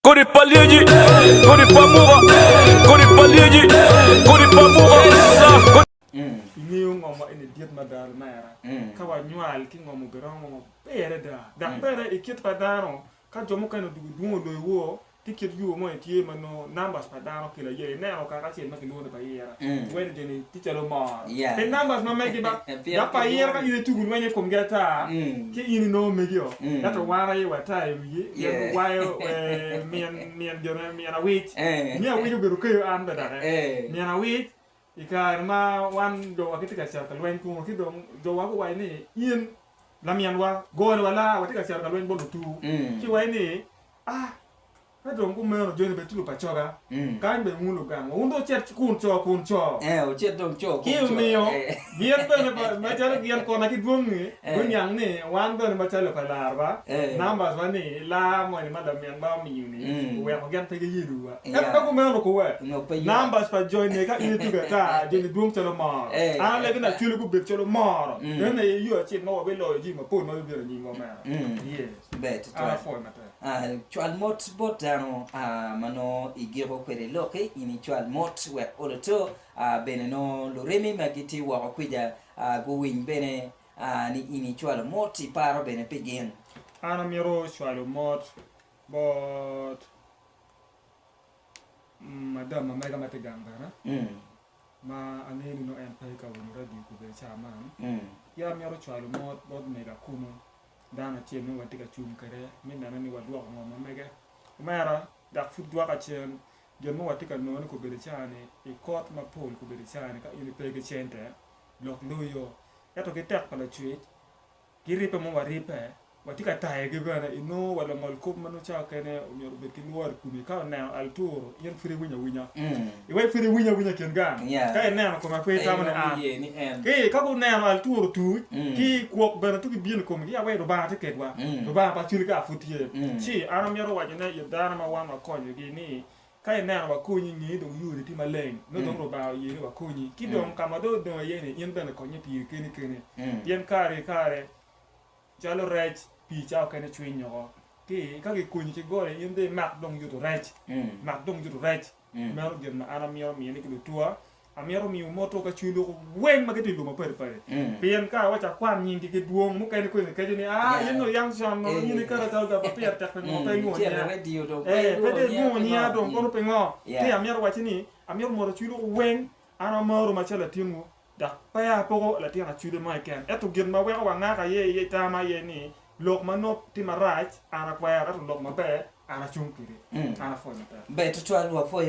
Kodi palieji, kodi pamura, kodi palieji, kodi pamura. Ini ngoma ini diet madal mera. Kawa nyual ki ngomu berong ngomu pere da pere ikit padano. Ka jomo kano dungo do wo tikit yu mo tie mano numbers padano kila ye ne o ka chen ma kilo pa yera. Wen jeni tichelo ma. Pe numbers no megi ba. Ya pa yera ka ine tugun wenye komgeta. Ki ini no megio. That wara ye wata ye wayo mian a wit. Ni a wit go ko an da. Mian a wit ikarma wan do akitika circle wen ku do wa ko wai ni yin lamian wa go wala watika circle wen bondo tu ki wai ni ka do ko me no jeni betu pa choga kan be mulu kan undo cher kun cho o cher dong cho ki mi yo bien be ma cher bien ko na ki dum ni bunyang ni wan do ma cher pa larva numbers wa ni la mo ni madam yang ba mi ni we ko gan te gi yidu wa ka ko me no ko wa numbers pa join ni ka ni tu ka jeni dum cher ma le bi na chulu ku be cher ma ne yo cher no be lo ji ma po ma be ni mo ma yes bet chual mot botano mano igiro kwere loke ini chual mot we oloto bene no loremi magiti wa kwija go win bene ni ini chual mot iparo bene pegin ana miro chual mot bot madam mega mateganga na ma aneni no en pay ka woni radio ko be chaman ya miro chual mot bot mega kuno dana chen no watika chum kare min dana ni wadwa ngoma mega mara da futwa ka chen jon mo watika no ko be chane e kot ma pol ko be chane ka ini pege chente lok loyo ya to ke tek pala chuit giripe mo waripe watika tae ge bana ino wala mal ko manu cha kene nyor be kin war kumi ka na alturo yen firi winya e way firi winya ken gan ka na ko ma fe ta mana ke ka ko na alturo tu ki ko bana tu ki bien ko mi ya way do ba te ke wa do ba pa chiri ka futie chi ana mi ro wa ne ye dana ma wa ma ko gi ni ka na wa ko ni do yuri ti maleng no do ro ba ye wa ko ni ki do ka do ye ni yen bana ko ni pi kene yen kare jalo rech pi chao kene chwinyo ki ka gi kunyi ti gore yinde mak dong yuto rech mero gen na ana miyo mi ni ki tua amiero mi moto ka chulo wen magati lu ma pare pien ka wacha kwan nyingi ki duong mu kene ko ni ke ni yeno yang sam no ni ka ta ga papier ta no pe ngo ya radio do pe ngo ni ado ko pe ngo ti amiero wachi ni amiero mo chulo wen ana moro ma chala tingu da pa ya pogo la tinga chulo ma ken eto gen ma we wa nga ka ye ta ma ye ni lok manop ti marach ana kwa ya lok ma be ana chunkiri ana fo na be to twa wa fo